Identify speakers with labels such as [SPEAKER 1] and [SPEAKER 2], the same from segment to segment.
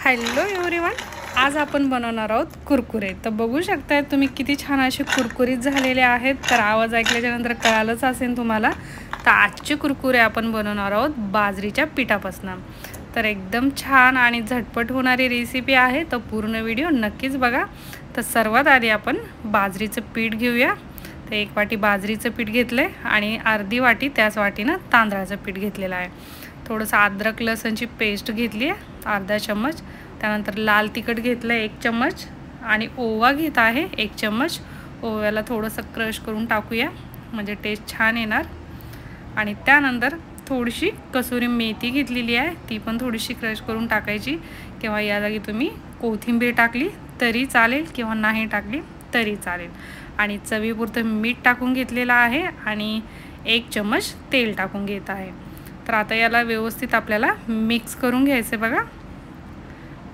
[SPEAKER 1] Hello everyone, आज आपण बनवणार आहोत कुरकुरे। तर बघू शकताय तुम्ही किती छान असे कुरकुरीत झालेले आहेत। तर आवाज ऐकल्यानंतर कळालंच असेल तुम्हाला। तर आजचे कुरकुरे आपण बनवणार आहोत बाजरीच्या पिठापासून। तर एकदम छान आणि झटपट होणारी रेसिपी आहे, तर पूर्ण व्हिडिओ नक्कीच बघा। तर सर्वात आधी आपण बाजरीचं पीठ घेऊया। तर 1 वाटी बाजरीचं पीठ घेतले आणि अर्धी वाटी त्याच वाटीनं तांदळाचं पीठ घेतलेलं आहे। थोडंसं अद्रक लसणची पेस्ट घेतली आहे अर्धा चम्मच। त्यानंतर लाल तिखट घेतलं 1 चम्मच आणि ओवा घेत आहे 1 चम्मच। ओव्याला थोडंसं क्रश करून टाकूया म्हणजे टेस्ट छान येणार। आणि त्यानंतर थोडीशी कसुरी मेथी घेतलेली आहे, ती पण थोडीशी क्रश करून टाकायची। किंवा या जागी तुम्ही कोथिंबीर टाकली तरी चालेल किंवा नाही टाकली तरी चालेल। आणि चवीपुरतं मीठ टाकून घेतलेलं आहे आणि 1 चम्मच तेल टाकून घेत आहे। तर आता याला व्यवस्थित आपल्याला मिक्स करून घ्यायचं बघा।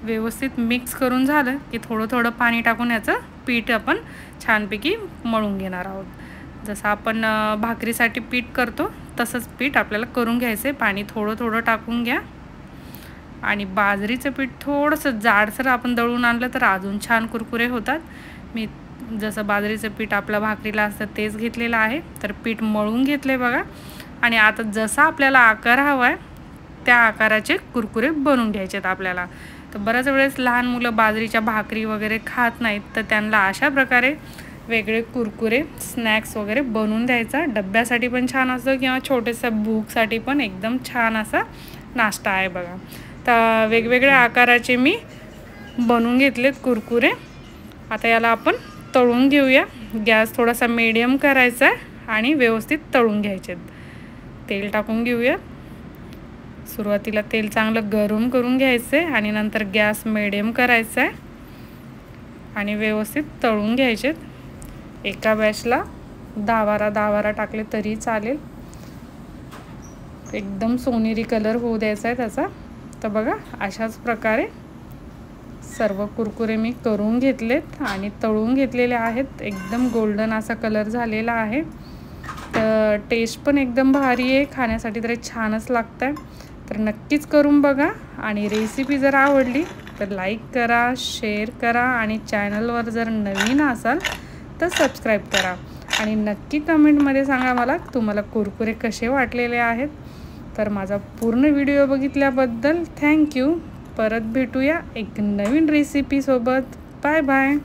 [SPEAKER 1] व्यवस्थित मिक्स करून झालं की थोडं थोडं पाणी टाकून याचं पीठ आपण छानपैकी मळून घेणार आहोत। जसं आपण भाकरीसाठी पीठ करतो तसंच पीठ आपल्याला करून घ्यायचं। पाणी थोडं थोडं टाकून घ्या। आणि बाजरीचं पीठ थोडंसं जाडसर आपण दळून आणलं तर अजून छान कुरकुरे होतात। मी जसं बाजरीचं पीठ आपल्या भाकरीला असतं तेच घेतलेलं आहे। तर पीठ मळून घेतले बघा। आणि आता जसा आपल्याला आकार हवा आहे त्या आकाराचे कुरकुरे बनवून घ्यायचे आहेत आपल्याला। तर बऱ्याच वेळेस लहान मुलं बाजरीच्या भाकरी वगैरे खात नाहीत, तर त्यांना अशा प्रकारे वेगळे कुरकुरे स्नॅक्स वगैरे बनवून द्यायचा। डब्यासाठी पण छान असतं किंवा छोटेसं भूकसाठी पण एकदम छान असा नाश्ता आहे बघा। तर वेगवेगळ्या आकाराचे मी बनवून घेतलेत कुरकुरे। आता याला आपण तळून घेऊया। गॅस थोडासा मीडियम करायचा आहे आणि व्यवस्थित तळून घ्यायचे। तेल टाकून घेऊया। सुरुवातीला तेल चांगलं गरम करून घ्यायचं आहे आणि नंतर गॅस मीडियम करायचा आहे आणि व्यवस्थित तळून घ्यायचे। एका बॅचला 10-12 टाकले तरी चालेल। एकदम सोनेरी कलर होऊ द्यायचा आहे त्याचा। तर बघा अशाच प्रकारे सर्व कुरकुरे मी करून घेतलेत आणि तळून घेतलेले आहेत। एकदम गोल्डन असा कलर झालेला आहे। तर टेस्ट पण एकदम भारी आहे, खाण्यासाठी तरी छानच लागतं। तर नक्कीच करून बघा। आणि रेसिपी जर आवडली तर लाईक करा, शेअर करा आणि चॅनलवर जर नवीन असाल तर सबस्क्राईब करा। आणि नक्की कमेंटमध्ये सांगा मला तुम्हाला कुरकुरे कसे वाटलेले आहेत। तर माझा पूर्ण व्हिडिओ बघितल्याबद्दल थँक्यू। परत भेटूया एक नवीन रेसिपीसोबत। Bye bye.